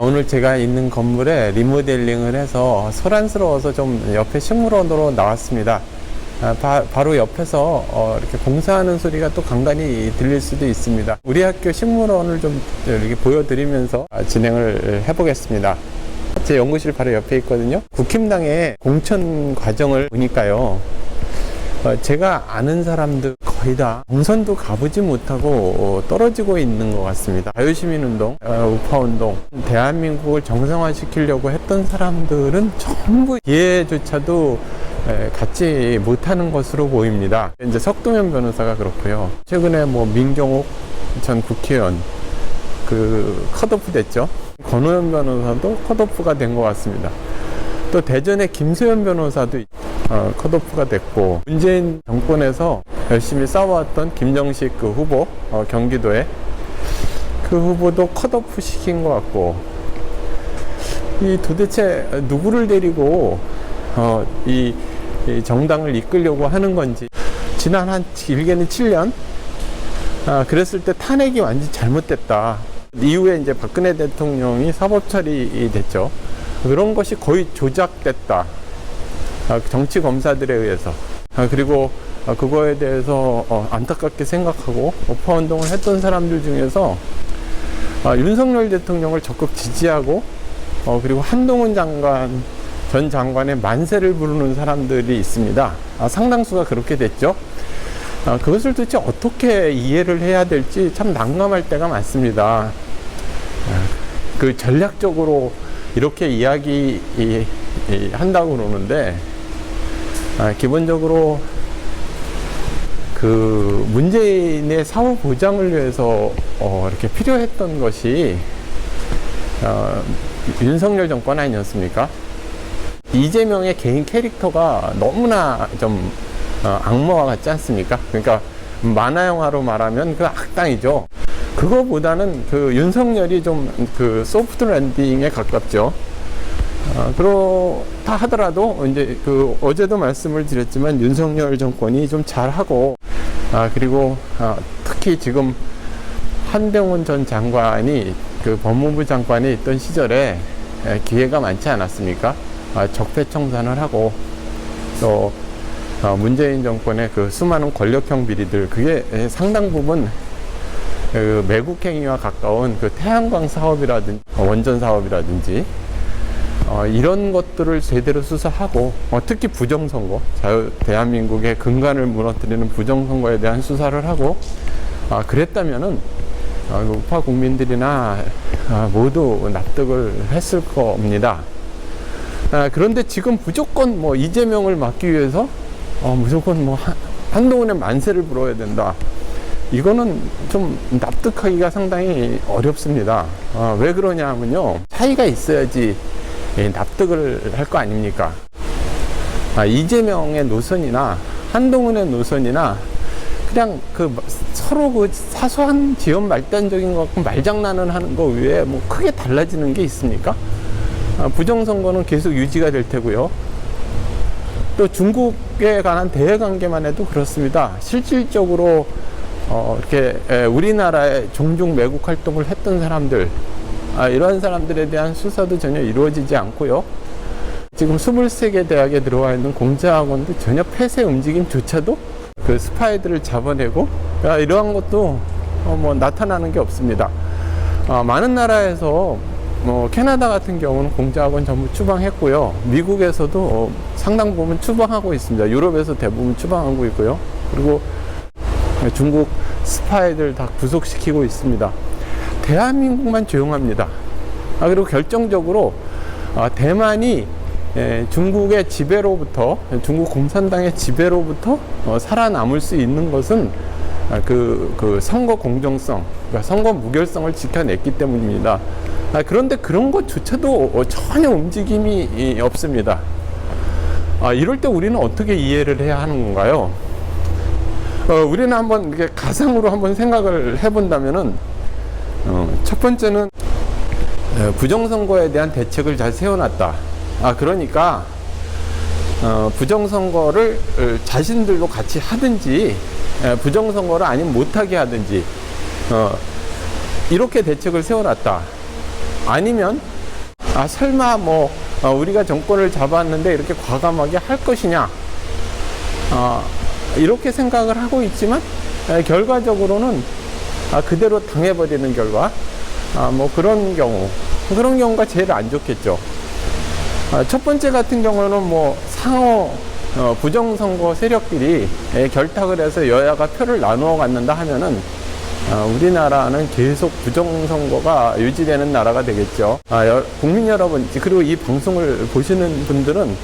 오늘 제가 있는 건물에 리모델링을 해서 소란스러워서 좀 옆에 식물원으로 나왔습니다. 바로 옆에서 이렇게 공사하는 소리가 또 간간히 들릴 수도 있습니다. 우리 학교 식물원을 좀 이렇게 보여드리면서 진행을 해보겠습니다. 제 연구실 바로 옆에 있거든요. 국힘당의 공천 과정을 보니까요, 제가 아는 사람들 거의 다 경선도 가보지 못하고 떨어지고 있는 것 같습니다. 자유시민운동, 우파운동, 대한민국을 정상화시키려고 했던 사람들은 전부 기회조차도 갖지 못하는 것으로 보입니다. 이제 석동현 변호사가 그렇고요. 최근에 민경욱 전 국회의원 컷오프 됐죠. 권오현 변호사도 컷오프가 된 것 같습니다. 또 대전의 김소연 변호사도 컷오프가 됐고, 문재인 정권에서 열심히 싸워왔던 김정식 후보, 경기도에 후보도 컷오프 시킨 것 같고, 이 도대체 누구를 데리고 이 정당을 이끌려고 하는 건지. 지난 한 길게는 7년 그랬을 때 탄핵이 완전히 잘못됐다. 이후에 이제 박근혜 대통령이 사법 처리됐죠. 그런 것이 거의 조작됐다, 정치 검사들에 의해서. 그리고 그거에 대해서 안타깝게 생각하고 우파운동을 했던 사람들 중에서 윤석열 대통령을 적극 지지하고, 그리고 한동훈 전 장관의 만세를 부르는 사람들이 있습니다. 상당수가 그렇게 됐죠. 그것을 도대체 어떻게 이해를 해야 될지 참 난감할 때가 많습니다. 전략적으로 이렇게 이야기한다고 그러는데, 기본적으로 문재인의 사후 보장을 위해서 이렇게 필요했던 것이 윤석열 정권 아니었습니까? 이재명의 개인 캐릭터가 너무나 좀 악마와 같지 않습니까? 그러니까 만화 영화로 말하면 악당이죠. 그거보다는 윤석열이 좀 소프트 랜딩에 가깝죠. 그렇다 하더라도 이제 어제도 말씀을 드렸지만 윤석열 정권이 좀 잘하고, 그리고 특히 지금 한동훈 전 장관이 법무부 장관이 있던 시절에 기회가 많지 않았습니까? 적폐청산을 하고, 또 문재인 정권의 수많은 권력형 비리들, 그게 상당 부분 매국행위와 가까운 태양광 사업이라든지 원전 사업이라든지 이런 것들을 제대로 수사하고, 특히 부정선거, 대한민국의 근간을 무너뜨리는 부정선거에 대한 수사를 하고, 그랬다면은 우파 국민들이나 모두 납득을 했을 겁니다. 그런데 지금 무조건 이재명을 막기 위해서 무조건 한동훈의 만세를 불어야 된다. 이거는 좀 납득하기가 상당히 어렵습니다. 왜 그러냐 하면요, 차이가 있어야지 납득을 할 거 아닙니까? 이재명의 노선이나 한동훈의 노선이나 그냥 서로 사소한 지연 말단적인 것 같고 말장난을 하는 거 외에 크게 달라지는 게 있습니까? 부정선거는 계속 유지가 될 테고요. 또 중국에 관한 대외관계만 해도 그렇습니다. 실질적으로 이렇게 우리나라에 종종 매국 활동을 했던 사람들, 이러한 사람들에 대한 수사도 전혀 이루어지지 않고요. 지금 23개 대학에 들어와 있는 공자학원도 전혀 폐쇄 움직임조차도 스파이들을 잡아내고, 이러한 것도 나타나는 게 없습니다. 많은 나라에서 캐나다 같은 경우는 공자학원 전부 추방했고요. 미국에서도 상당 부분 추방하고 있습니다. 유럽에서 대부분 추방하고 있고요. 그리고 중국 스파이들 다 구속시키고 있습니다. 대한민국만 조용합니다. 그리고 결정적으로 대만이 중국의 지배로부터, 중국 공산당의 지배로부터 살아남을 수 있는 것은 선거 공정성, 그러니까 선거 무결성을 지켜냈기 때문입니다. 그런데 그런 것조차도 전혀 움직임이 없습니다. 이럴 때 우리는 어떻게 이해를 해야 하는 건가요? 우리는 한번 이렇게 가상으로 한번 생각을 해본다면은, 첫 번째는 부정선거에 대한 대책을 잘 세워놨다. 그러니까 부정선거를 자신들도 같이 하든지, 부정선거를 아니면 못하게 하든지, 이렇게 대책을 세워놨다. 아니면 설마 뭐 우리가 정권을 잡았는데 이렇게 과감하게 할 것이냐, 이렇게 생각을 하고 있지만 결과적으로는 그대로 당해버리는 결과, 뭐 그런 경우가 제일 안 좋겠죠. 첫 번째 같은 경우는 뭐 상호 부정선거 세력들이 결탁을 해서 여야가 표를 나누어 갖는다 하면은 우리나라는 계속 부정선거가 유지되는 나라가 되겠죠. 국민 여러분, 그리고 이 방송을 보시는 분들은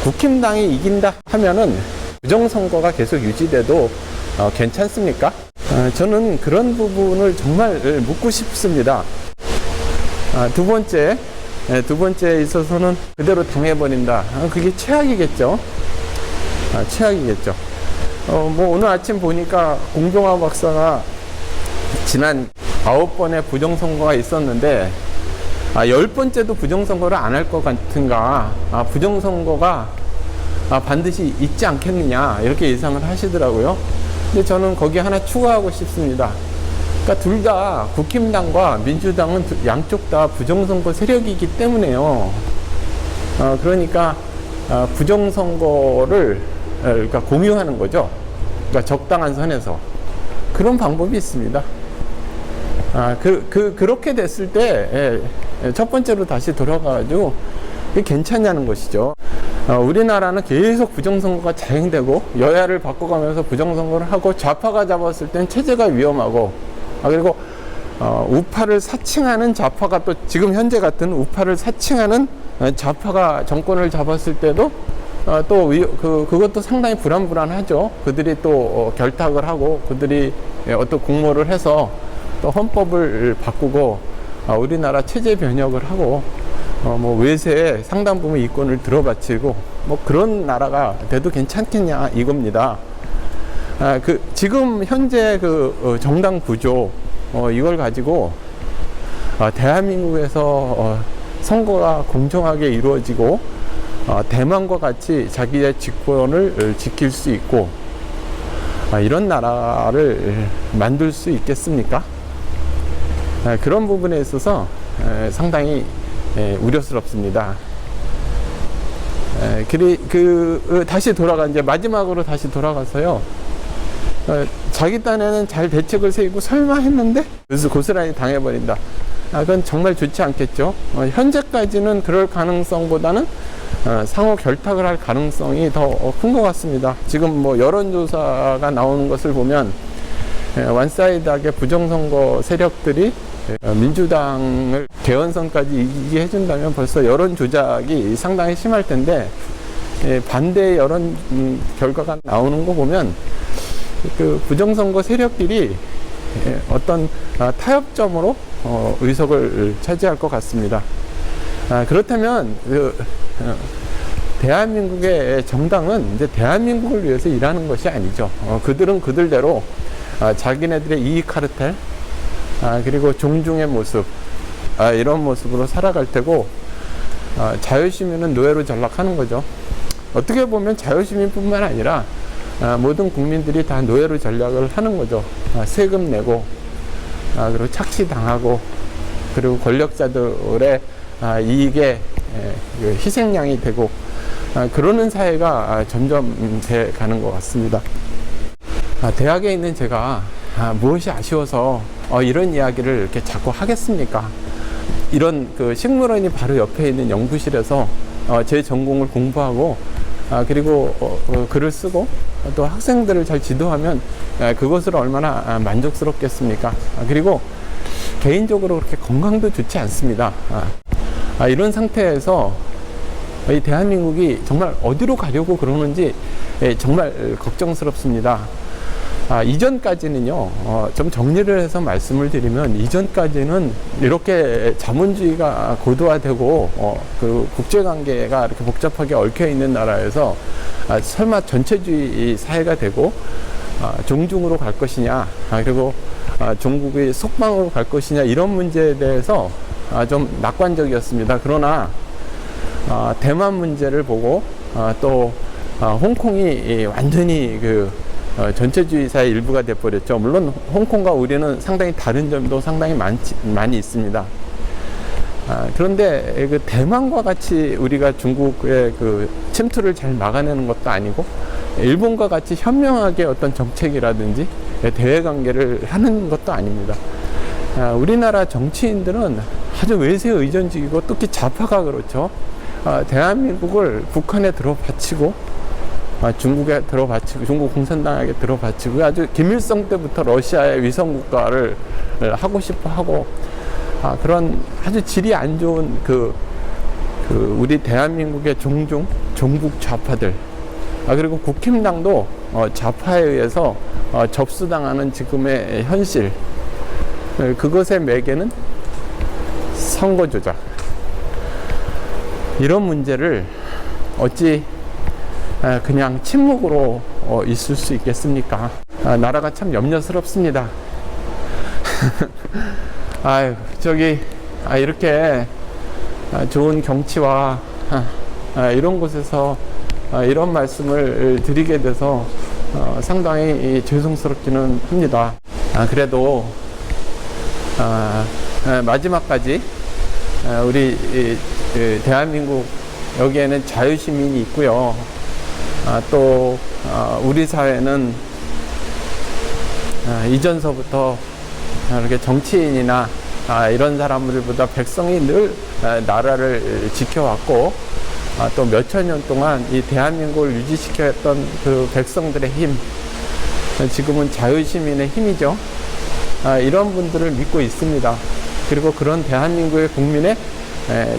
국힘당이 이긴다 하면은 부정선거가 계속 유지돼도 괜찮습니까? 저는 그런 부분을 정말 묻고 싶습니다. 두 번째에 있어서는 그대로 당해버린다. 그게 최악이겠죠. 최악이겠죠. 뭐 오늘 아침 보니까 공정화 박사가 지난 9번의 부정선거가 있었는데 10번째도 부정선거를 안 할 것 같은가, 부정선거가 반드시 있지 않겠느냐, 이렇게 예상을 하시더라고요. 근데 저는 거기 하나 추가하고 싶습니다. 그러니까 둘 다 국힘당과 민주당은 양쪽 다 부정선거 세력이기 때문에요. 그러니까 부정선거를 그러니까 공유하는 거죠. 그러니까 적당한 선에서. 그런 방법이 있습니다. 그렇게 됐을 때 첫 번째로 다시 돌아가가지고 괜찮냐는 것이죠. 우리나라는 계속 부정선거가 자행되고 여야를 바꿔가면서 부정선거를 하고 좌파가 잡았을 땐 체제가 위험하고, 그리고 우파를 사칭하는 좌파가 또 지금 현재 같은 우파를 사칭하는 좌파가 정권을 잡았을 때도 그것도 상당히 불안하죠. 그들이 또 결탁을 하고 그들이 어떤 공모를 해서 또 헌법을 바꾸고 우리나라 체제 변혁을 하고 뭐 외세에 상당 부분 이권을 들어바치고 뭐 그런 나라가 돼도 괜찮겠냐 이겁니다. 지금 현재 정당 구조 이걸 가지고 대한민국에서 선거가 공정하게 이루어지고 대만과 같이 자기의 직권을 지킬 수 있고 이런 나라를 만들 수 있겠습니까? 그런 부분에 있어서 상당히 우려스럽습니다. 마지막으로 다시 돌아가서요. 자기 딴에는 잘 대책을 세우고 설마 했는데 그래서 고스란히 당해버린다. 그건 정말 좋지 않겠죠. 현재까지는 그럴 가능성보다는 상호 결탁을 할 가능성이 더 큰 것 같습니다. 지금 뭐 여론조사가 나오는 것을 보면 원사이드하게 부정선거 세력들이 민주당을 개헌선까지 이기게 해준다면 벌써 여론 조작이 상당히 심할 텐데, 반대 여론 결과가 나오는 거 보면 그 부정선거 세력들이 어떤 타협점으로 의석을 차지할 것 같습니다. 그렇다면 대한민국의 정당은 이제 대한민국을 위해서 일하는 것이 아니죠. 그들은 그들대로 자기네들의 이익 카르텔, 그리고 종중의 모습, 이런 모습으로 살아갈 테고, 자유시민은 노예로 전락하는 거죠. 어떻게 보면 자유시민뿐만 아니라 모든 국민들이 다 노예로 전락을 하는 거죠. 세금 내고, 그리고 착취당하고, 그리고 권력자들의 이익에 희생양이 되고, 그러는 사회가 점점 돼 가는 것 같습니다. 대학에 있는 제가 무엇이 아쉬워서 이런 이야기를 이렇게 자꾸 하겠습니까? 이런 식물원이 바로 옆에 있는 연구실에서 제 전공을 공부하고, 그리고 글을 쓰고 또 학생들을 잘 지도하면 그것으로 얼마나 만족스럽겠습니까? 그리고 개인적으로 그렇게 건강도 좋지 않습니다. 이런 상태에서 이 대한민국이 정말 어디로 가려고 그러는지 정말 걱정스럽습니다. 이전까지는요, 좀 정리를 해서 말씀을 드리면, 이전까지는 이렇게 자본주의가 고도화되고, 그 국제관계가 이렇게 복잡하게 얽혀 있는 나라에서, 설마 전체주의 사회가 되고, 종중으로 갈 것이냐, 그리고 종국의 속방으로 갈 것이냐, 이런 문제에 대해서 좀 낙관적이었습니다. 그러나, 대만 문제를 보고, 또, 홍콩이 완전히 전체주의사의 일부가 돼버렸죠. 물론 홍콩과 우리는 상당히 다른 점도 상당히 많이 있습니다. 그런데 그 대만과 같이 우리가 중국의 그 침투를 잘 막아내는 것도 아니고, 일본과 같이 현명하게 어떤 정책이라든지 대외 관계를 하는 것도 아닙니다. 우리나라 정치인들은 아주 외세 의존적이고 특히 좌파가 그렇죠. 대한민국을 북한에 들어바치고, 중국에 들어바치고, 중국 공산당에게 들어바치고, 아주 김일성 때부터 러시아의 위성국가를 하고 싶어 하고, 그런 아주 질이 안 좋은 우리 대한민국의 종북 좌파들, 그리고 국힘당도 좌파에 의해서 접수당하는 지금의 현실, 그것의 매개는 선거 조작. 이런 문제를 어찌 그냥 침묵으로 있을 수 있겠습니까? 나라가 참 염려스럽습니다. 아유, 이렇게 좋은 경치와 이런 곳에서 이런 말씀을 드리게 돼서 상당히 죄송스럽기는 합니다. 그래도 마지막까지 우리 대한민국, 여기에는 자유시민이 있고요. 또 우리 사회는 이전서부터 이렇게 정치인이나 이런 사람들보다 백성이 늘 나라를 지켜왔고, 또 몇천 년 동안 이 대한민국을 유지시켰던 그 백성들의 힘, 지금은 자유시민의 힘이죠. 이런 분들을 믿고 있습니다. 그리고 그런 대한민국의 국민의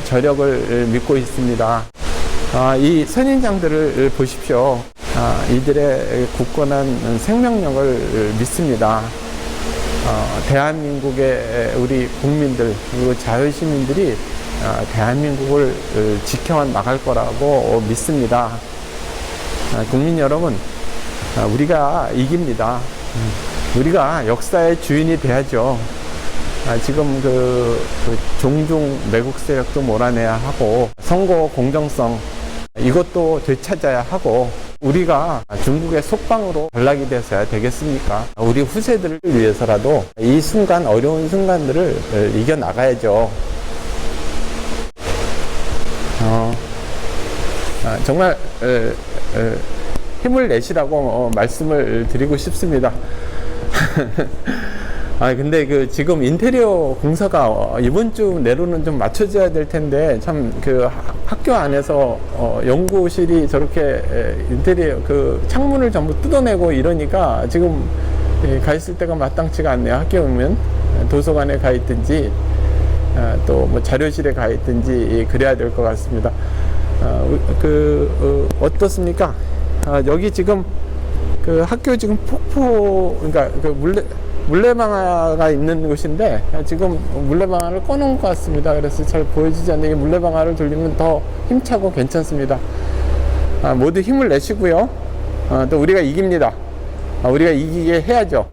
저력을 믿고 있습니다. 이 선인장들을 보십시오. 이들의 굳건한 생명력을 믿습니다. 대한민국의 우리 국민들, 그리고 자유시민들이 대한민국을 지켜 나갈 거라고 믿습니다. 국민 여러분, 우리가 이깁니다. 우리가 역사의 주인이 돼야죠. 지금 종중 매국 세력도 몰아내야 하고, 선거 공정성 이것도 되찾아야 하고, 우리가 중국의 속방으로 전락이 되어야 되겠습니까? 우리 후세들을 위해서라도 이 순간, 어려운 순간들을 이겨나가야죠. 정말 힘을 내시라고 말씀을 드리고 싶습니다. 근데 지금 인테리어 공사가 이번 주 내로는 좀 맞춰져야 될 텐데, 참 학교 안에서 연구실이 저렇게 인테리어 창문을 전부 뜯어내고 이러니까 지금 가 있을 때가 마땅치가 않네요. 학교에 오면 도서관에 가 있든지 또 뭐 자료실에 가 있든지 그래야 될 것 같습니다. 어떻습니까? 여기 지금 학교 지금 그러니까 물레방아가 있는 곳인데, 지금 물레방아를 꺼놓은 것 같습니다. 그래서 잘 보여지지 않는 이 물레방아를 돌리면 더 힘차고 괜찮습니다. 모두 힘을 내시고요. 또 우리가 이깁니다. 우리가 이기게 해야죠.